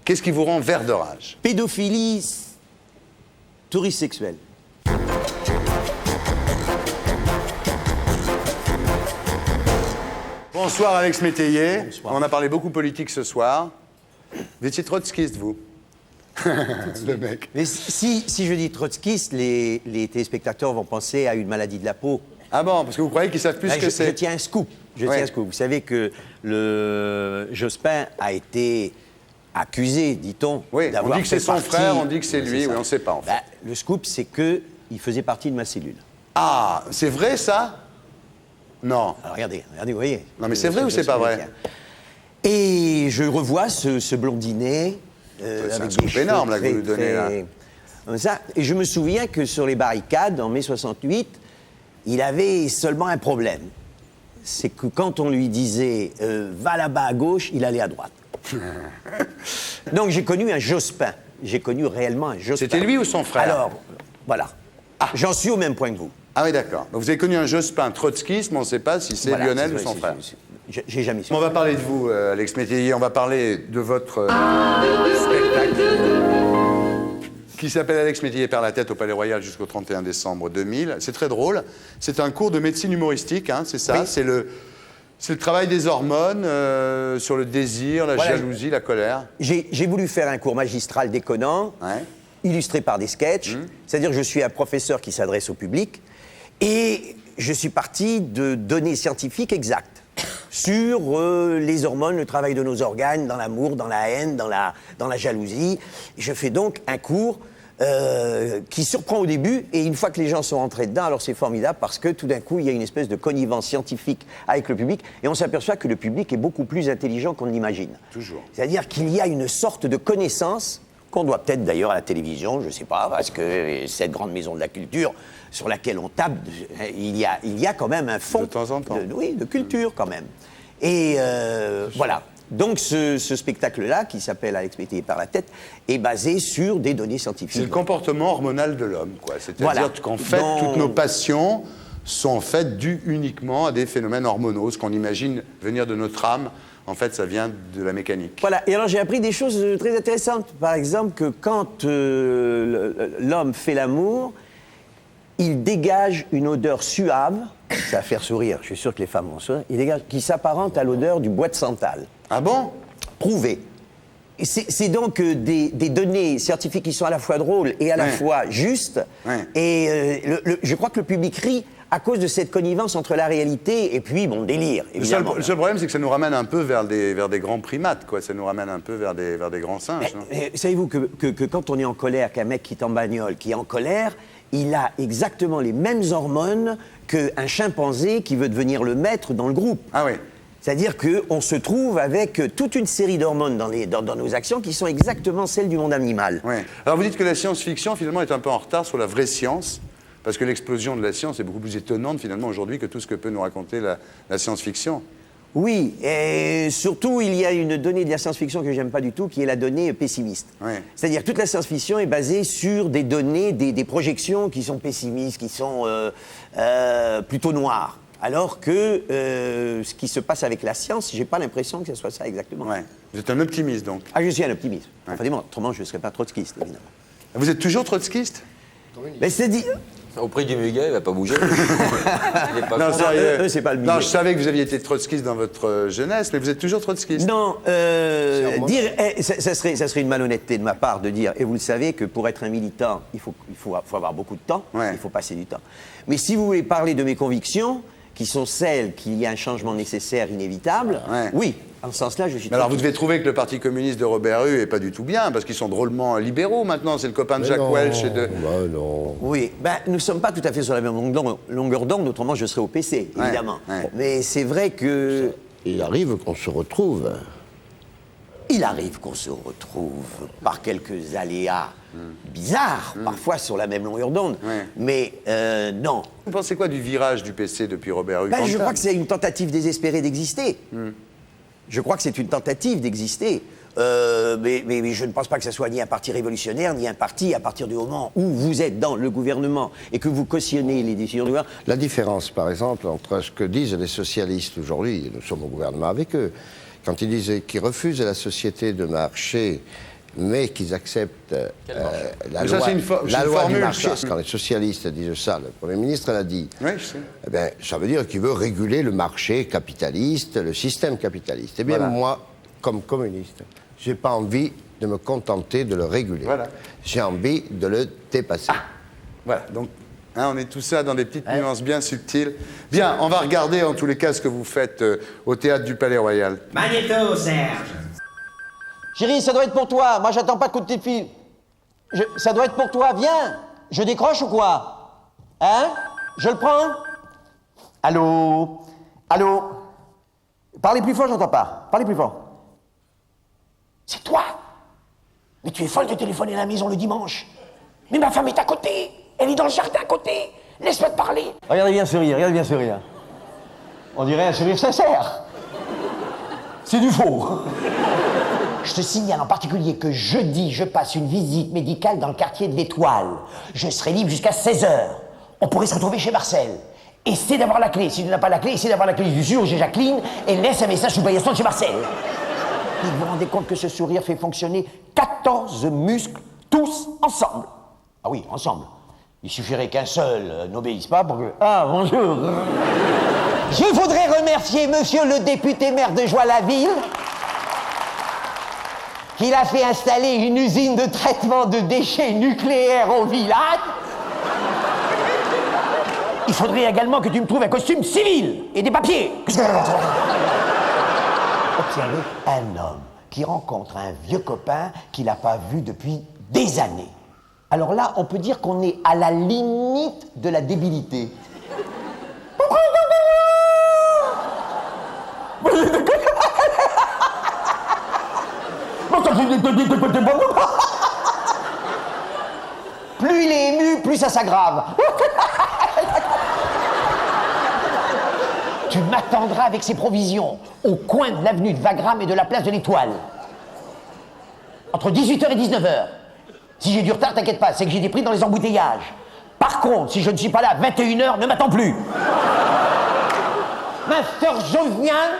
Qu'est-ce qui vous rend vert de rage? Pédophilie, touriste sexuel. Bonsoir Alex Métayer. Bonsoir. On a parlé beaucoup politique ce soir. Vous étiez trotskiste, vous? Le mec. Mais si je dis trotskiste, les téléspectateurs vont penser à une maladie de la peau. Ah bon, parce que vous croyez qu'ils savent plus ce que Je c'est? tiens un scoop. Tiens un scoop. Vous savez que le Jospin a été accusé, dit-on, Oui, on d'avoir dit que c'est fait son partie- frère, on dit que c'est lui, ça. oui, on ne sait pas en fait. Ben, le scoop, c'est qu'il faisait partie de ma cellule. Ah, c'est vrai ça? Non. Alors regardez, vous voyez. Non, mais c'est vrai ou c'est pas vrai? Et je revois ce blondinet. C'est un avec scoop des cheveux énorme, là, que vous nous donnez, là. Comme ça. Et je me souviens que sur les barricades, en mai 68, il avait seulement un problème. C'est que quand on lui disait va là-bas à gauche, il allait à droite. Donc j'ai connu un Jospin. J'ai connu réellement un Jospin. C'était lui ou son frère? Alors, voilà. J'en suis au même point que vous. Ah oui, d'accord. Donc vous avez connu un Jospin trotskiste, mais on ne sait pas si c'est Voilà, Lionel ou c'est- son c'est- frère. J'ai jamais su. On va parler de vous, Alex Métayer. On va parler de votre spectacle qui s'appelle Alex Métayer perd la tête au Palais Royal jusqu'au 31 décembre 2000. C'est très drôle. C'est un cours de médecine humoristique, hein, c'est ça? Oui. C'est le travail des hormones sur le désir, la Voilà. jalousie, la colère. J'ai voulu faire un cours magistral déconnant, Ouais. illustré par des sketchs. C'est-à-dire que je suis un professeur qui s'adresse au public et je suis parti de données scientifiques exactes sur les hormones, le travail de nos organes, dans l'amour, dans la haine, dans la jalousie. Je fais donc un cours qui surprend au début, et une fois que les gens sont entrés dedans, alors c'est formidable parce que tout d'un coup, il y a une espèce de connivence scientifique avec le public, et on s'aperçoit que le public est beaucoup plus intelligent qu'on ne l'imagine. Toujours. C'est-à-dire qu'il y a une sorte de connaissance qu'on doit peut-être d'ailleurs à la télévision, je ne sais pas, parce que cette grande maison de la culture sur laquelle on tape, il y a quand même un fond De temps en temps. de culture quand même. Et voilà. Donc ce spectacle-là, qui s'appelle Alex Métayer par la tête, est basé sur des données scientifiques. C'est le comportement hormonal de l'homme, quoi. C'est-à-dire Voilà. qu'en fait, toutes nos passions sont en fait dues uniquement à des phénomènes hormonaux. Ce qu'on imagine venir de notre âme, en fait, ça vient de la mécanique. Voilà, et alors j'ai appris des choses très intéressantes. Par exemple, que quand l'homme fait l'amour, il dégage une odeur suave, ça va faire sourire, je suis sûr que les femmes vont sourire, il dégage, qui s'apparente à l'odeur du bois de santal. Ah bon? Prouvé. Et c'est donc des données scientifiques qui sont à la fois drôles et à la Ouais. fois justes. Ouais. Et je crois que le public rit à cause de cette connivence entre la réalité et puis mon délire, Le seul évidemment. problème, c'est que ça nous ramène un peu vers des grands primates, quoi. Ça nous ramène un peu vers des grands singes. non? Mais savez-vous que quand on est en colère, qu'un mec qui est en bagnole, qui est en colère, il a exactement les mêmes hormones qu'un chimpanzé qui veut devenir le maître dans le groupe. Ah oui. C'est-à-dire qu'on se trouve avec toute une série d'hormones dans nos actions qui sont exactement celles du monde animal. Ouais. Alors vous dites que la science-fiction, finalement, est un peu en retard sur la vraie science, parce que l'explosion de la science est beaucoup plus étonnante, finalement, aujourd'hui, que tout ce que peut nous raconter la science-fiction. Oui, et surtout, il y a une donnée de la science-fiction que j'aime pas du tout, qui est la donnée pessimiste. Ouais. C'est-à-dire que toute la science-fiction est basée sur des données, des projections qui sont pessimistes, qui sont plutôt noires. Alors que ce qui se passe avec la science, j'ai pas l'impression que ce soit ça exactement. Ouais. Vous êtes un optimiste, donc. Ah, je suis un optimiste. Enfin, autrement, je ne serais pas trotskiste, évidemment. Vous êtes toujours trotskiste? Mais c'est dit... Au prix du muguet, il va pas bouger. Il est pas Non, con. sérieux. eux, c'est pas le Non, milieu. je savais que vous aviez été trotskiste dans votre jeunesse, mais vous êtes toujours trotskiste. Non, ça serait une malhonnêteté de ma part de dire, et vous le savez, que pour être un militant, il faut avoir beaucoup de temps, Ouais. il faut passer du temps. Mais si vous voulez parler de mes convictions, qui sont celles qu'il y a un changement nécessaire, inévitable, Ouais. oui, en ce sens-là, je suis... Mais alors vous devez trouver que le Parti communiste de Robert Hue est pas du tout bien, parce qu'ils sont drôlement libéraux maintenant, c'est le copain de Jacques Welch et de... non. Oui, nous ne sommes pas tout à fait sur la même longueur d'onde, autrement je serais au PC, évidemment. ouais. Mais c'est vrai que... Il arrive qu'on se retrouve. Il arrive qu'on se retrouve par quelques aléas bizarres, parfois sur la même longueur d'onde, Ouais. mais non. Vous pensez quoi du virage du PC depuis Robert Hue? Je crois que c'est une tentative désespérée d'exister. Je crois que c'est une tentative d'exister. Mais je ne pense pas que ce soit ni un parti révolutionnaire, ni un parti, à partir du moment où vous êtes dans le gouvernement et que vous cautionnez les décisions du gouvernement. La différence, par exemple, entre ce que disent les socialistes aujourd'hui, nous sommes au gouvernement avec eux, quand ils disent qu'ils refusent à la société de marcher mais qu'ils acceptent la Mais ça, loi, c'est une la c'est une loi formule, du marché. ça. Quand les socialistes disent ça, le Premier ministre l'a dit. Oui, je sais. Eh bien, ça veut dire qu'il veut réguler le marché capitaliste, le système capitaliste. Eh bien, Voilà. moi, comme communiste, j'ai pas envie de me contenter de le réguler. Voilà. J'ai envie de le dépasser. Voilà, donc hein, on est tout ça dans des petites nuances bien subtiles. Bien, on va regarder en tous les cas ce que vous faites au théâtre du Palais Royal. Magnéto, Serge. Chérie, ça doit être pour toi. Moi, j'attends pas de coup de fil. Ça doit être pour toi. Viens. Je décroche ou quoi? Hein? Je le prends? Allô? Allô? Parlez plus fort, j'entends pas. Parlez plus fort. C'est toi? Mais tu es folle de téléphoner à la maison le dimanche. Mais ma femme est à côté. Elle est dans le jardin à côté. Laisse-moi te parler. Regardez bien ce rire, regardez bien ce rire. On dirait un sourire sincère. C'est du faux. Je te signale en particulier que jeudi, je passe une visite médicale dans le quartier de l'Étoile. Je serai libre jusqu'à 16h. On pourrait se retrouver chez Marcel. Essaie d'avoir la clé. Si tu n'as pas la clé, essaie d'avoir la clé du chirurgien Jacqueline et laisse un message sous paillasson de chez Marcel. Et vous vous rendez compte que ce sourire fait fonctionner 14 muscles, tous ensemble. Ah oui, ensemble. Il suffirait qu'un seul n'obéisse pas pour que... Ah, bonjour. Je voudrais remercier monsieur le député maire de Joie-la-Ville qu'il a fait installer une usine de traitement de déchets nucléaires au village. Il faudrait également que tu me trouves un costume civil et des papiers. Observez un homme qui rencontre un vieux copain qu'il n'a pas vu depuis des années. Alors là, on peut dire qu'on est à la limite de la débilité. Plus il est ému, plus ça s'aggrave. Tu m'attendras avec ces provisions au coin de l'avenue de Wagram et de la place de l'Étoile. Entre 18h et 19h. Si j'ai du retard, t'inquiète pas, c'est que j'ai des prix dans les embouteillages. Par contre, si je ne suis pas là à 21h, ne m'attends plus. Ma sœur Josiane,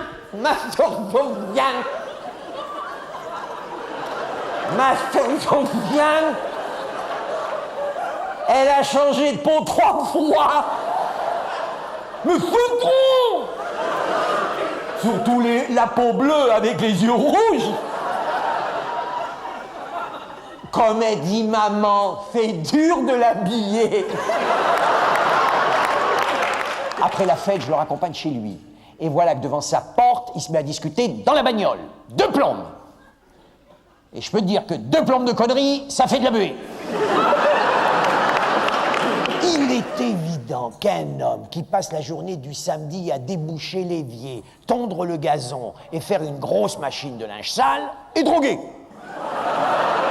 elle a changé de peau 3 fois. Me foutront. Surtout la peau bleue avec les yeux rouges. Comme elle dit maman, c'est dur de l'habiller. Après la fête, je le raccompagne chez lui. Et voilà que devant sa porte, il se met à discuter dans la bagnole. 2 plombes. Et je peux te dire que 2 plombes de conneries, ça fait de la buée. Il est évident qu'un homme qui passe la journée du samedi à déboucher l'évier, tondre le gazon et faire une grosse machine de linge sale est drogué.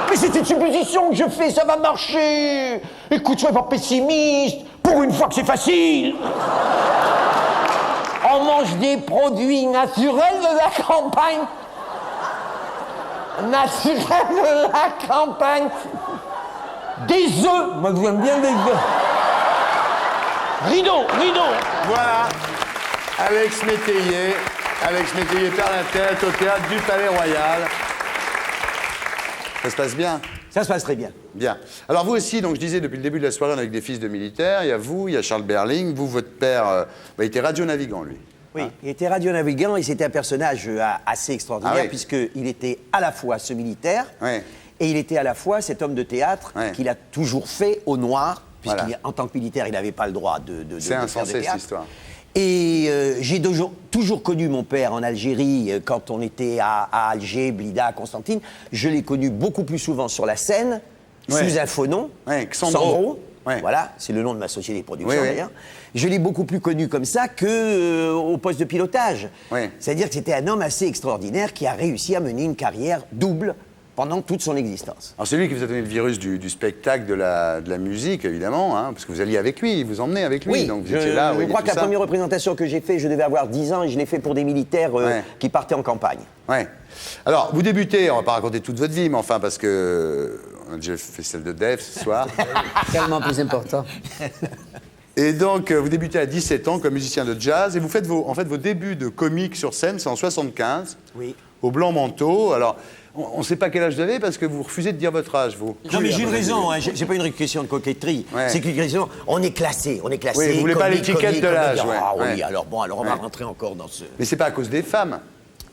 Mais c'est une supposition que je fais, ça va marcher. Écoute, sois pas pessimiste. Pour une fois que c'est facile. On mange des produits naturels de la campagne. Naturels de la campagne. Des œufs. Moi, j'aime bien des œufs. Rideau. Voilà, Alex Métayer perd la tête au théâtre du Palais Royal. Ça se passe bien? Ça se passe très bien. Bien. Alors vous aussi, donc je disais depuis le début de la soirée, on est avec des fils de militaires. Il y a vous, il y a Charles Berling. Vous, votre père, il était radio-navigant, lui. Oui, il était radio-navigant et c'était un personnage assez extraordinaire Ah oui. puisqu'il était à la fois ce militaire Ouais. et il était à la fois cet homme de théâtre Ouais. qu'il a toujours fait au noir, puisqu'en Voilà. tant que militaire, il n'avait pas le droit de C'est faire de insensé, cette théâtre. histoire. Et j'ai toujours connu mon père en Algérie, quand on était à Alger, Blida, Constantine. Je l'ai connu beaucoup plus souvent sur la scène, Ouais. sous un faux nom. Ouais, Xandro. Ouais. Voilà, c'est le nom de ma société de production Oui, oui. d'ailleurs. Je l'ai beaucoup plus connu comme ça que au poste de pilotage. Ouais. C'est-à-dire que c'était un homme assez extraordinaire qui a réussi à mener une carrière double pendant toute son existence. Alors c'est lui qui vous a donné le virus du spectacle, de la musique, évidemment, hein, parce que vous alliez avec lui, il vous emmenait avec lui. Oui, donc vous étiez là. je oui, crois et que tout la ça. première représentation que j'ai faite, je devais avoir 10 ans et je l'ai fait pour des militaires Ouais. qui partaient en campagne. Ouais. Alors, vous débutez, on va pas raconter toute votre vie, mais enfin, parce que on a déjà fait celle de Dave ce soir. Tellement plus important. Et donc, vous débutez à 17 ans comme musicien de jazz et vous faites vos débuts de comique sur scène, c'est en 75, Oui. au Blanc Manteau. Alors, on ne sait pas quel âge vous avez parce que vous refusez de dire votre âge, vous. Non, mais j'ai une raison, hein, c'est pas une question de coquetterie. Ouais. C'est qu'une question. On est classé. Oui, vous voulez pas l'étiquette de l'âge, ouais. Ah oui, Ouais. alors bon, alors on va rentrer encore dans ce. Mais c'est pas à cause des femmes.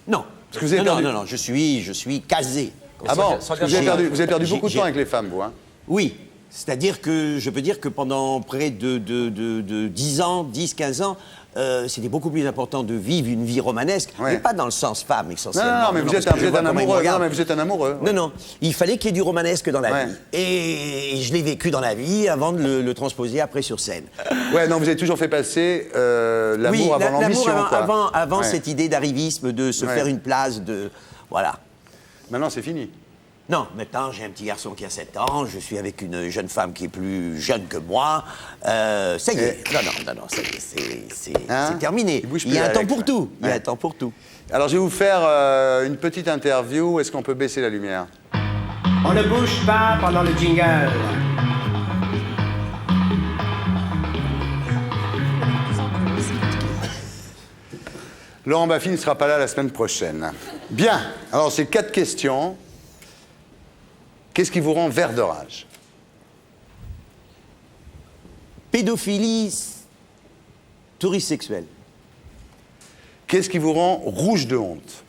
Non. Parce que vous avez perdu- non, je suis casé. Ah bon, sans vous avez perdu j'ai- beaucoup de j'ai- temps avec les femmes, vous, hein. Oui. C'est-à-dire que je peux dire que pendant près de 10 ans, 10-15 ans, c'était beaucoup plus important de vivre une vie romanesque, Ouais. mais pas dans le sens femme essentiellement. Non, mais vous parce êtes que je vois un comment ils me amoureux. Non, regardent. mais vous êtes un amoureux. Non, non, il fallait qu'il y ait du romanesque dans la Ouais. vie. Et je l'ai vécu dans la vie avant de le transposer après sur scène. Ouais, non, vous avez toujours fait passer l'amour Oui, avant l'ambition, l'amour quoi. avant Ouais. cette idée d'arrivisme, de se Ouais. faire une place, de... Voilà. Maintenant, c'est fini. Non, maintenant, j'ai un petit garçon qui a 7 ans, je suis avec une jeune femme qui est plus jeune que moi. Ça y est. Non, ça y est, c'est Hein c'est terminé. Il bouge Il y a plus, un temps Alex. pour tout. Il y a Ouais. un temps pour tout. Alors, je vais vous faire une petite interview. Est-ce qu'on peut baisser la lumière? On ne bouge pas pendant le jingle. Laurent Baffy ne sera pas là la semaine prochaine. Bien. Alors, c'est 4 questions. Qu'est-ce qui vous rend vert de rage? Pédophilie, touriste sexuel. Qu'est-ce qui vous rend rouge de honte?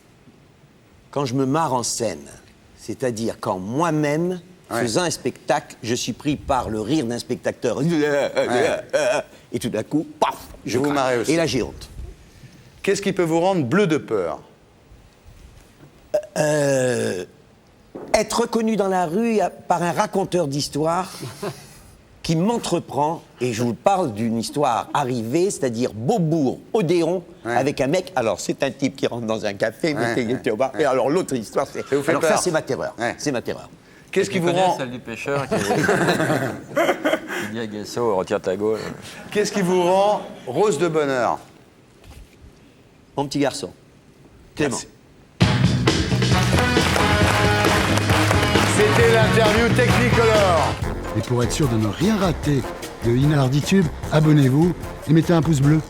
Quand je me marre en scène, c'est-à-dire quand moi-même, Ouais. faisant un spectacle, je suis pris par le rire d'un spectateur. Et tout d'un coup, paf, je Vous craque. marrez aussi. Et là, j'ai honte. Qu'est-ce qui peut vous rendre bleu de peur? Être reconnu dans la rue par un raconteur d'histoire qui m'entreprend, et je vous parle d'une histoire arrivée, c'est-à-dire Beaubourg, Odéon, Ouais. avec un mec. Alors, c'est un type qui rentre dans un café, Ouais, il était au bar. Et alors, l'autre histoire, c'est. Ça vous fait Alors, peur. ça, c'est ma terreur. Ouais. C'est ma terreur. Qu'est-ce qui Tu vous connais rend... celle du pêcheur qui dit à Gasso, retire ta gaule. Qu'est-ce qui vous rend rose de bonheur? Mon petit garçon. Clément. Merci. C'était l'interview Technicolor. Et pour être sûr de ne rien rater de Inarditube, abonnez-vous et mettez un pouce bleu.